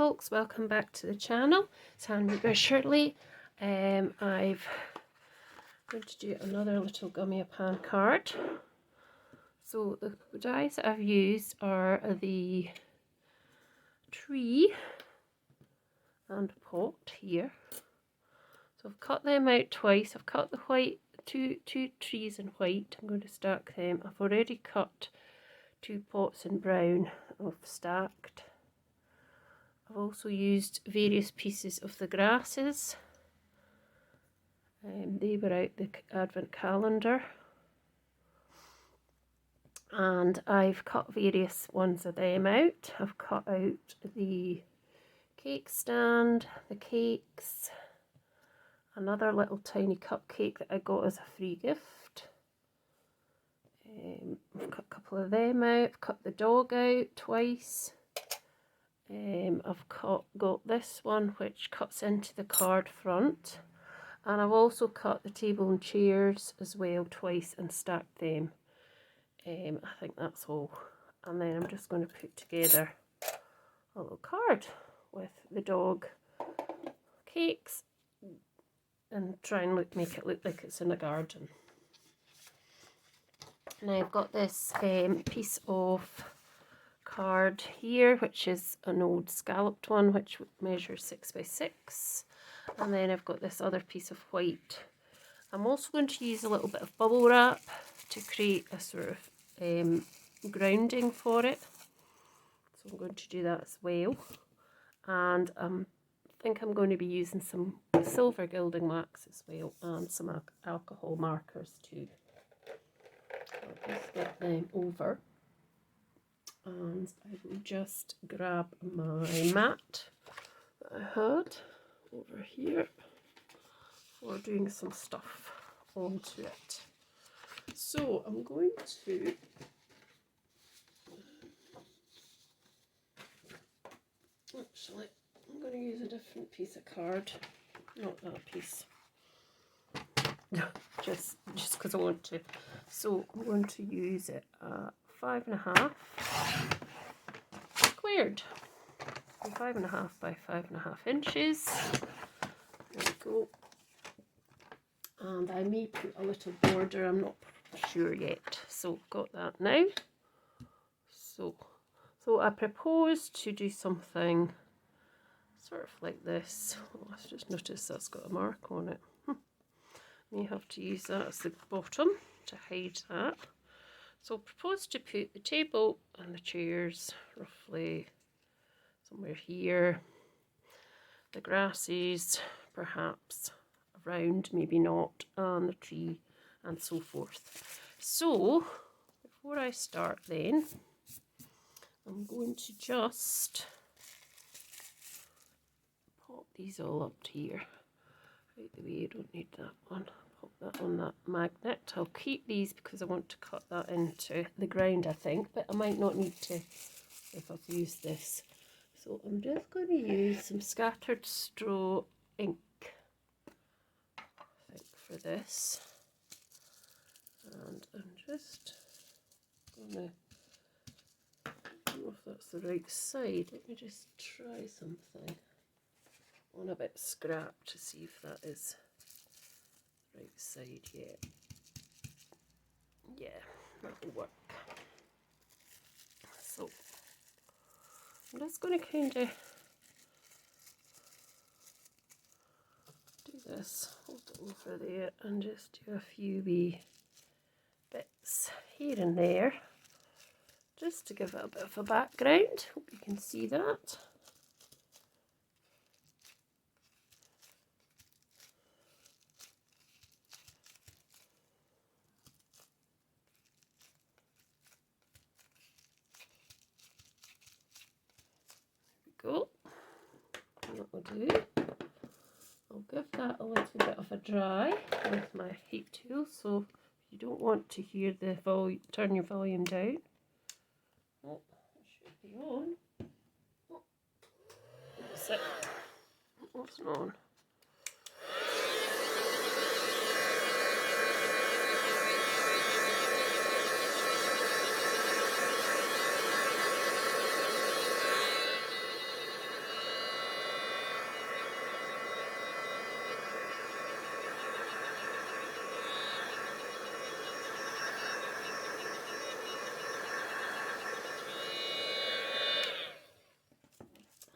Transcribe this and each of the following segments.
folks, welcome back to the channel. It's Handmade by Shirley. I'm going to do another little Gummiapan card. So the dies that I've used are the tree and pot here. So I've cut them out twice. I've cut the white, two trees in white. I'm going to stack them. I've already cut 2 pots in brown. I've stacked. I've also used various pieces of the grasses. They were out the advent calendar. And I've cut various ones of them out. I've cut out the cake stand, the cakes, another little tiny cupcake that I got as a free gift. I've cut a couple of them out. I've cut the dog out twice. I've got this one which cuts into the card front, and I've also cut the table and chairs as well twice and stacked them. I think that's all, and then I'm just going to put together a little card with the dog, cakes, and try and make it look like it's in a garden. Now I've got this piece of card here, which is an old scalloped one which measures 6 by 6, and then I've got this other piece of white. I'm also going to use a little bit of bubble wrap to create a sort of grounding for it, so I'm going to do that as well. And I think I'm going to be using some silver gilding wax as well, and some alcohol markers too. I'll just get them over. And I will just grab my mat that I had over here for doing some stuff onto it. So I'm going to actually, I'm going to use a different piece of card, not that piece, just because I want to. So I'm going to use it 5.5 squared, 5.5 by 5.5 inches. There we go. And I may put a little border, I'm not sure yet. So got that now. So I propose to do something sort of like this. Oh, I've just noticed that's got a mark on it. May have to use that as the bottom to hide that. So I propose to put the table and the chairs roughly somewhere here. The grasses perhaps around, maybe not, and the tree and so forth. So before I start then, I'm going to just pop these all up here. Out the way, I don't need that one. Pop that on that magnet. I'll keep these because I want to cut that into the ground, I think, but I might not need to if I've used this. So I'm just going to use some scattered straw ink, I think, for this. And I'm just going to, I don't know if that's the right side. Let me just try something on a bit scrap to see if that is the right side yet. Yeah, that'll work. So I'm just going to kind of do this, hold it over there, and just do a few wee bits here and there, just to give it a bit of a background. Hope you can see that. Go. That will do. I'll give that a little bit of a dry with my heat tool, so if you don't want to hear the volume, turn your volume down. Oh, it should be on. Oh, that's it. It wasn't on.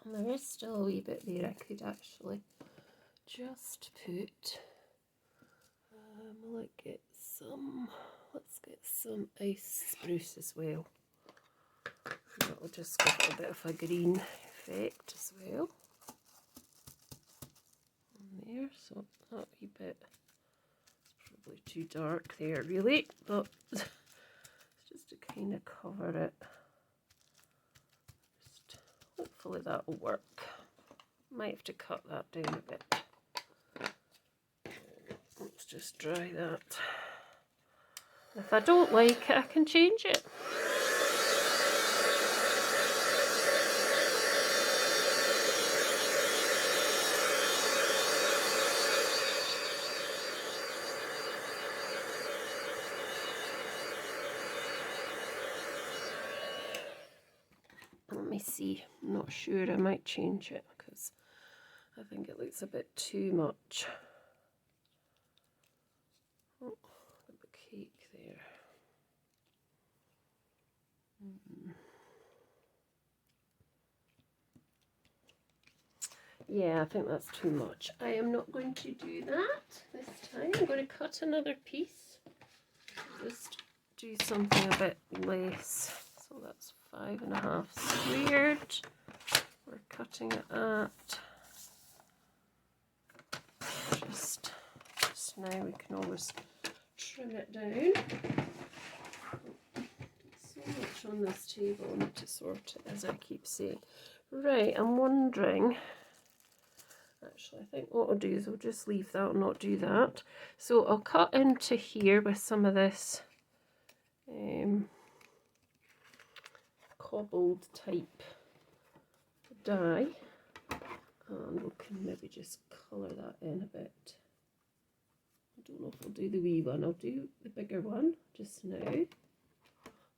And there is still a wee bit there. I could actually just put, let's get some ice spruce as well. That'll just give it a bit of a green effect as well. And there, so that wee bit is probably too dark there really, but it's just to kind of cover it. Just hopefully that will work. Might have to cut that down a bit. Let's just dry that. If I don't like it, I can change it. Let me see. I'm not sure. I might change it because I think it looks a bit too much. Oh, a bit of cake there. Yeah, I think that's too much. I am not going to do that this time. I'm going to cut another piece. Just do something a bit less. So that's 5.5 squared. We're cutting it at just now. We can always trim it down. So much on this table. I need to sort it, as I keep saying. Right, I'm wondering. Actually, I think what I'll do is I'll just leave that and not do that. So I'll cut into here with some of this cobbled type dye, and we can maybe just colour that in a bit. I don't know if I'll do the wee one. I'll do the bigger one just now.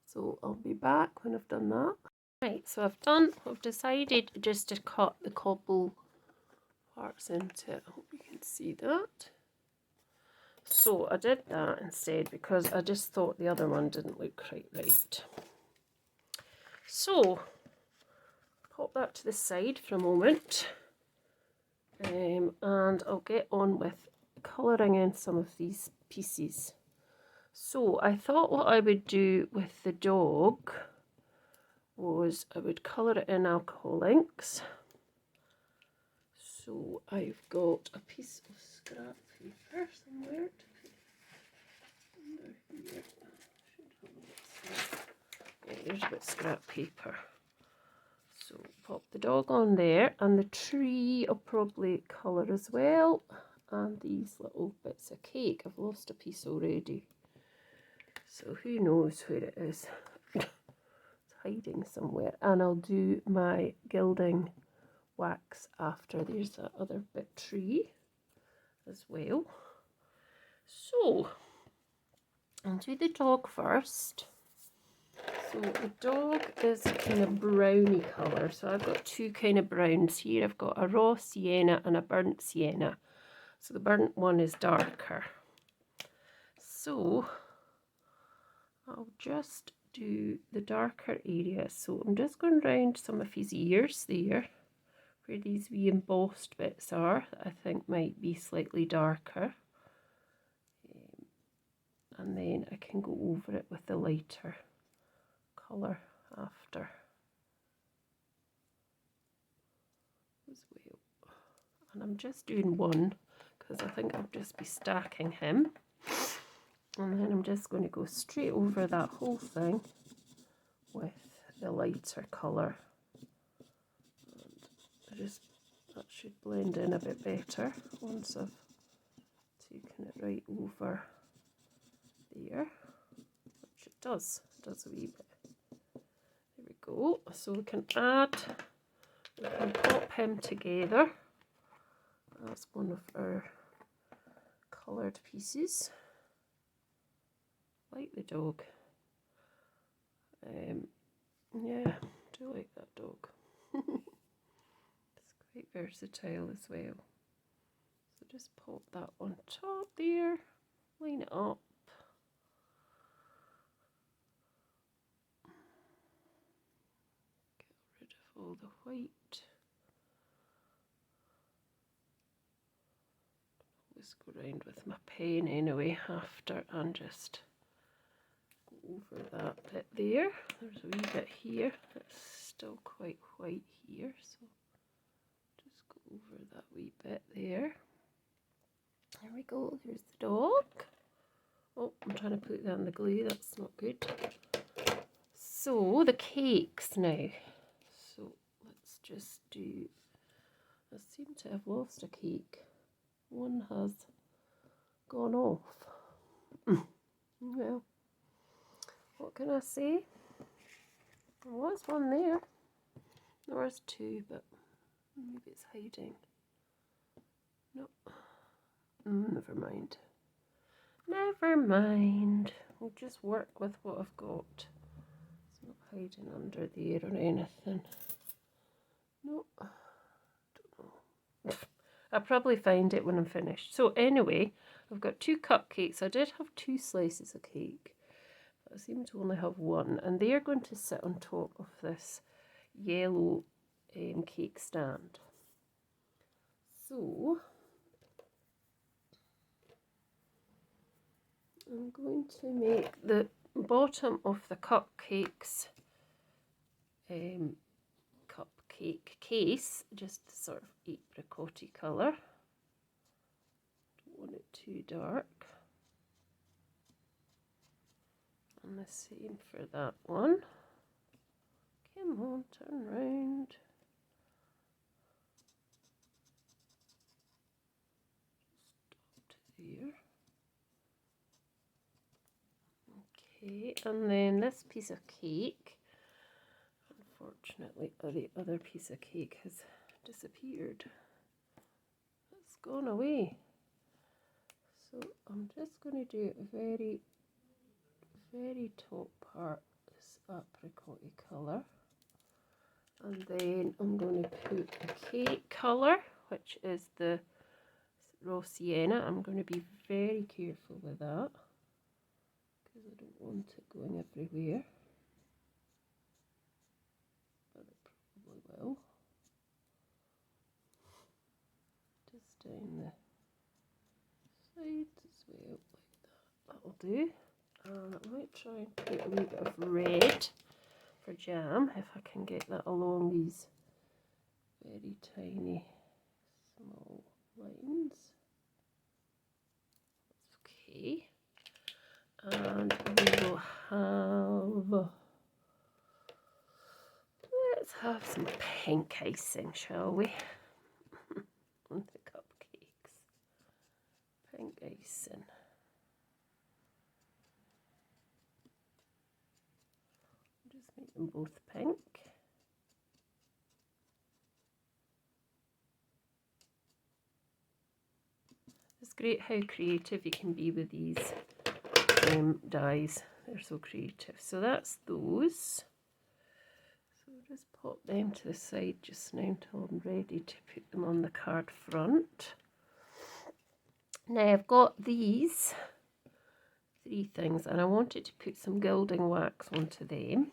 So I'll be back when I've done that. Right, so I've decided just to cut the cobble parts into it. I hope you can see that. So I did that instead because I just thought the other one didn't look quite right. So pop that to the side for a moment, and I'll get on with colouring in some of these pieces. So I thought what I would do with the dog was I would colour it in alcohol inks. So I've got a piece of scrap paper somewhere. Under here. Yeah, there's a bit of scrap paper. So pop the dog on there, and the tree I'll probably colour as well. And these little bits of cake. I've lost a piece already. So who knows where it is. It's hiding somewhere. And I'll do my gilding wax after. There's that other bit tree as well. So I'll do the dog first. So the dog is a kind of browny colour. So I've got two kind of browns here. I've got a raw sienna and a burnt sienna. So the burnt one is darker. So I'll just do the darker area. So I'm just going round some of his ears there, where these wee embossed bits are, that I think might be slightly darker. And then I can go over it with the lighter colour after as well. And I'm just doing one because I think I'll just be stacking him. And then I'm just going to go straight over that whole thing with the lighter colour. And that should blend in a bit better once I've taken it right over there, which it does a wee bit. There we go. So we can pop him together as one of our coloured pieces, like the dog. Yeah, I do like that dog. It's quite versatile as well. So just pop that on top there, line it up. Get rid of all the white. just go round with my pen anyway after and just go over that bit there. There's a wee bit here that's still quite white here, so just go over that wee bit there. There we go, there's the dog. Oh, I'm trying to put that on the glue, that's not good. So the cakes now. So let's just do, I seem to have lost a cake. One has gone off. Well, what can I say? There was one there. There was two, but maybe it's hiding. No. Never mind. Never mind. We'll just work with what I've got. It's not hiding under there or anything. No. Don't know. I'll probably find it when I'm finished. So anyway, I've got 2 cupcakes. I did have 2 slices of cake, but I seem to only have 1. And they are going to sit on top of this yellow cake stand. So I'm going to make the bottom of the cupcakes cupcake case just sort of apricot-y colour. Don't want it too dark. And the same for that one. Come on, turn round. Just up to there. Okay, and then this piece of cake, unfortunately the other piece of cake has disappeared. It's gone away. So I'm just going to do a very, very top part, this apricot-y colour. And then I'm going to put the cake colour, which is the raw sienna. I'm going to be very careful with that, because I don't want it going everywhere, but it probably will. Just down the sides as well, like that. That'll do. And I might try and put a wee bit of red for jam, if I can get that along these very tiny small lines. Okay. And we will have, let's have some pink icing, shall we? On the cupcakes. Pink icing. Just make them both pink. It's great how creative you can be with these dies. They're so creative. So that's those. So just pop them to the side just now until I'm ready to put them on the card front. Now I've got these 3 things and I wanted to put some gilding wax onto them.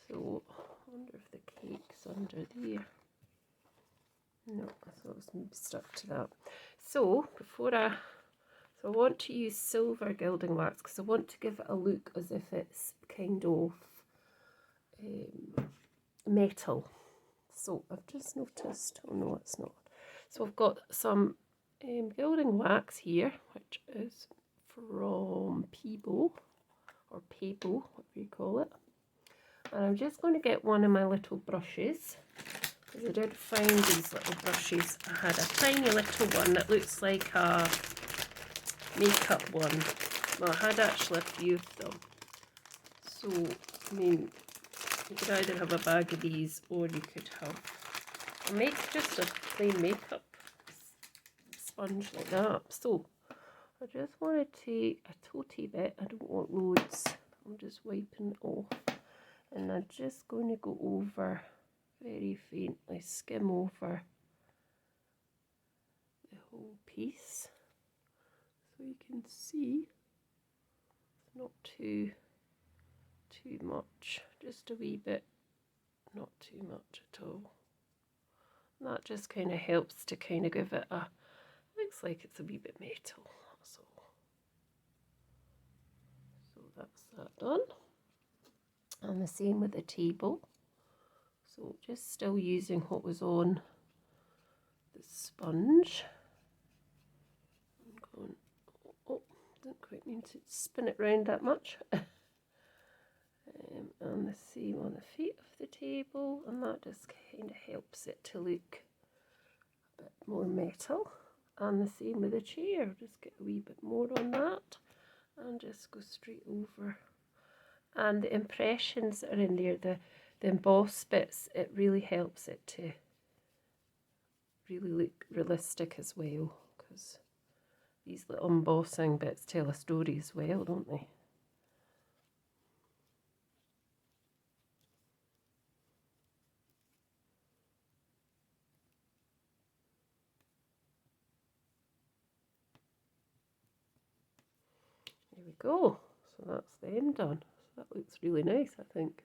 So I wonder if the cake's under there. No, I thought it was maybe stuck to that. So I want to use silver gilding wax because I want to give it a look as if it's kind of metal. So I've just noticed, oh no it's not. So I've got some gilding wax here, which is from Peebo, or Pebo, whatever you call it. And I'm just going to get one of my little brushes, because I did find these little brushes. I had a tiny little one that looks like a makeup one. Well, I had actually a few of them. So, I mean, you could either have a bag of these or you could have just a plain makeup sponge like that. So, I just want to take a toty bit. I don't want loads. I'm just wiping it off. And I'm just going to go over very faintly, skim over the whole piece. So you can see it's not too much, just a wee bit, not too much at all. And that just kind of helps to kind of give it a looks like it's a wee bit metal. So that's that done. And the same with the table. So just still using what was on the sponge. I'm going, oh, didn't quite mean to spin it round that much. And the same on the feet of the table, and that just kind of helps it to look a bit more metal. And the same with the chair, just get a wee bit more on that and just go straight over. And the impressions that are in there, the embossed bits, it really helps it to really look realistic as well, because these little embossing bits tell a story as well, don't they? There we go. So that's them done. So that looks really nice, I think.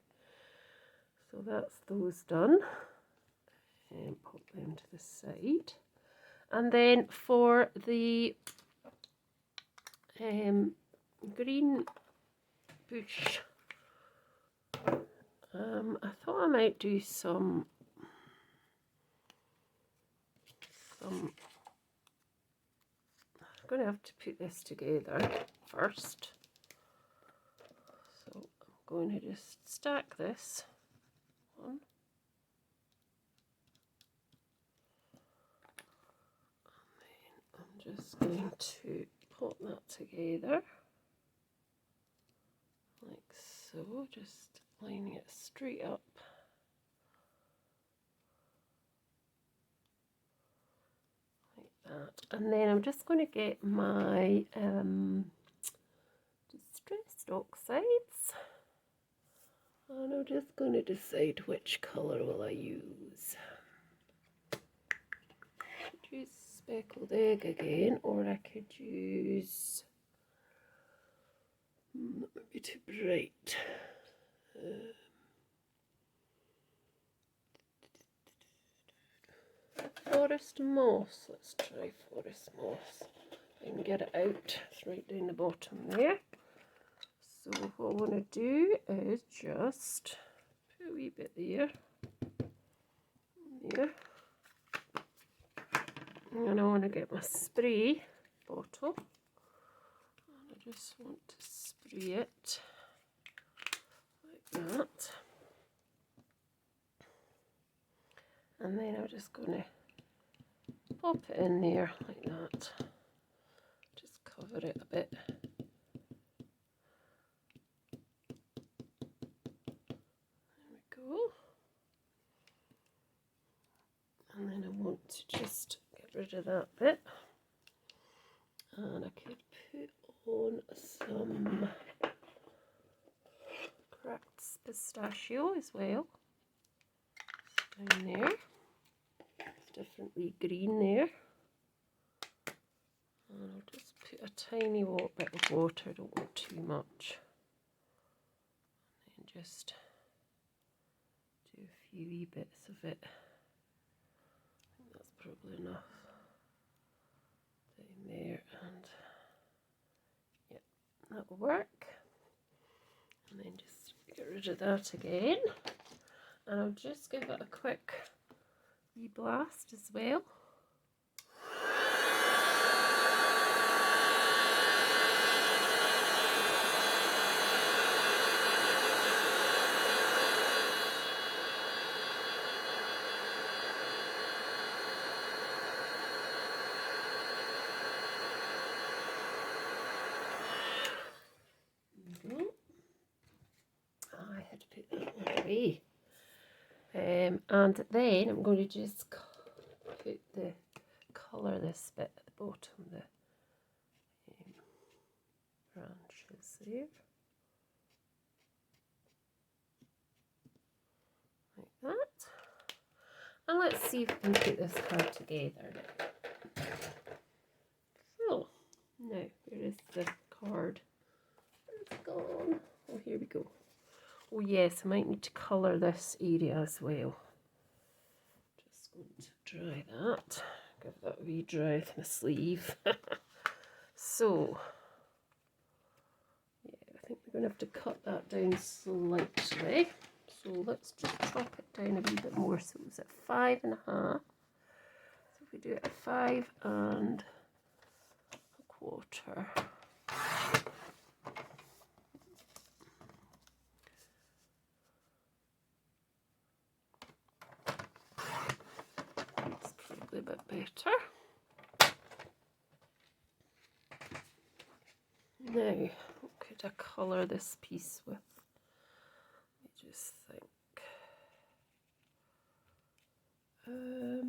So that's those done. And pop them to the side. And then for the green bush, I thought I might do some I'm going to have to put this together first. So I'm going to just stack this one. And then I'm just going to put that together like so, just lining it straight up. That. And then I'm just going to get my distressed oxides, and I'm just going to decide which colour will I use. I could use speckled egg again, or I could use, that might be too bright. Forest moss, let's try forest moss. I can get it out, it's right down the bottom there. So what I want to do is just put a wee bit there, and I want to get my spray bottle, and I just want to spray it like that, and then I'm just going to pop it in there like that, just cover it a bit. There we go. And then I want to just get rid of that bit, and I could put on some cracked pistachio as well down there. Different wee green there, and I'll just put a tiny bit of water, I don't want too much, and then just do a few wee bits of it. I think that's probably enough down there, and yeah, that will work. And then just get rid of that again, and I'll just give it a quick wee blast as well. There we go. I had to put that one away. And then I'm going to just put the colour this bit at the bottom, the branches there, like that. And let's see if we can put this card together. So, now where is the card? It's gone. Oh, here we go. Oh yes, I might need to colour this area as well. Just going to dry that, give that a wee dry with my sleeve. So, yeah, I think we're going to have to cut that down slightly. So let's just chop it down a wee bit more. So it was at 5.5. So if we do it at 5.25. That's probably a bit better. Now, what could I colour this piece with? Let me just think.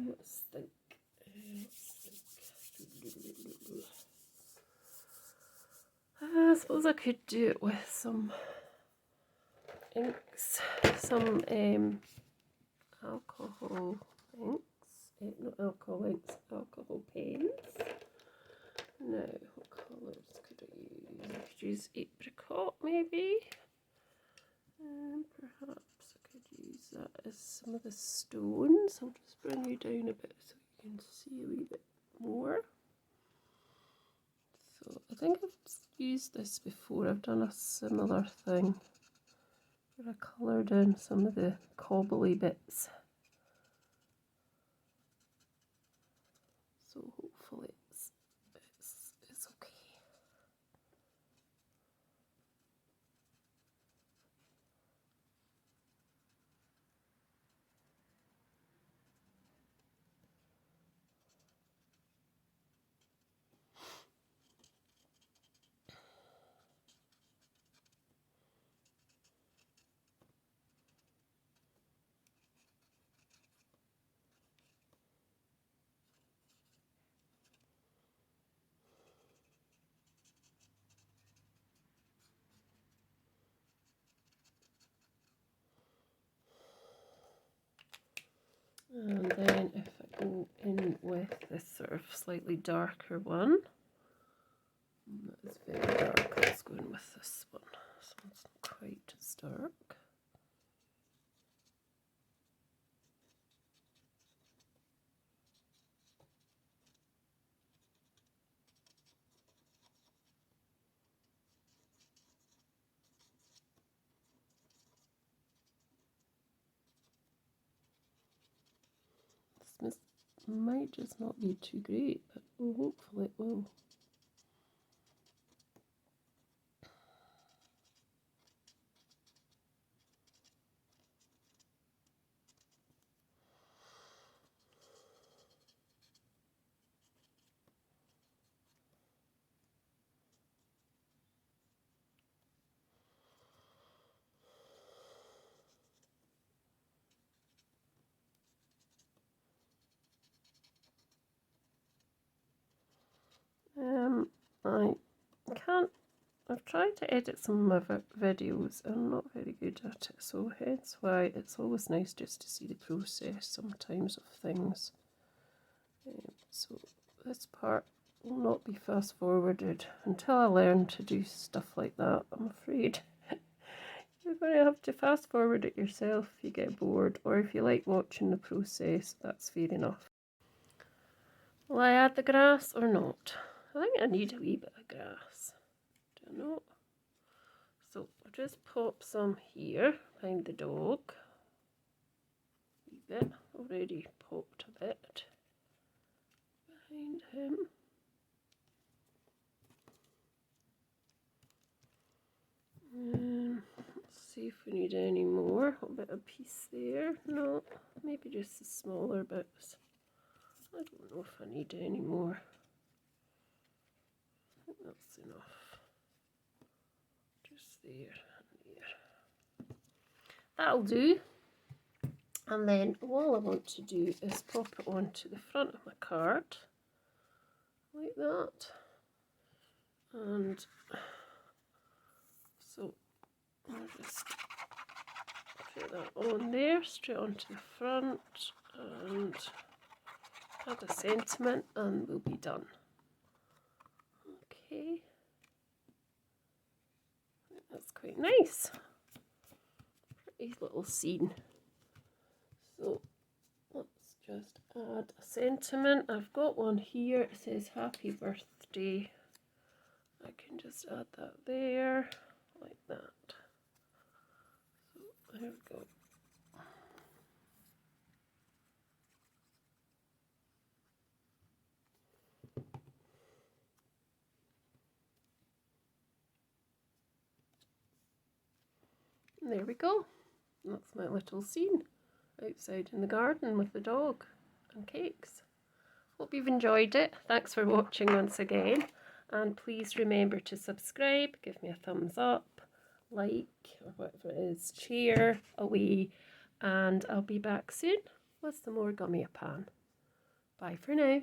Let's think. I suppose I could do it with some inks, some alcohol inks, not alcohol inks, alcohol paints. Now, what colours could I use? I could use apricot maybe. Perhaps I could use that as some of the stones. I'll just bring you down a bit so you can see a wee bit more. So I think I've used this before. I've done a similar thing where I coloured in some of the cobbly bits. So hopefully it's okay. And then if I go in with this sort of slightly darker one, that is very dark, let's go in with this one. This one's not quite as dark. This might just not be too great, but hopefully it will. I can't, I've tried to edit some of my videos and I'm not very good at it, so hence why it's always nice just to see the process sometimes of things. So this part will not be fast forwarded until I learn to do stuff like that, I'm afraid. You're going to have to fast forward it yourself if you get bored, or if you like watching the process, that's fair enough. Will I add the grass or not? I think I need a wee bit of grass. Don't know. So I'll just pop some here behind the dog. A wee bit. Already popped a bit behind him. Let's see if we need any more. A bit of piece there. No, maybe just the smaller bits. I don't know if I need any more. I think that's enough. Just there and there. That'll do. And then all I want to do is pop it onto the front of my card, like that. And so I'll just put that on there, straight onto the front, and add a sentiment, and we'll be done. Okay, that's quite nice. Pretty little scene. So let's just add a sentiment. I've got one here. It says happy birthday. I can just add that there, like that. So there we go. And there we go. That's my little scene outside in the garden with the dog and cakes. Hope you've enjoyed it. Thanks for watching once again. And please remember to subscribe, give me a thumbs up, like, or whatever it is, share away. And I'll be back soon with some more Gummiapan. Bye for now.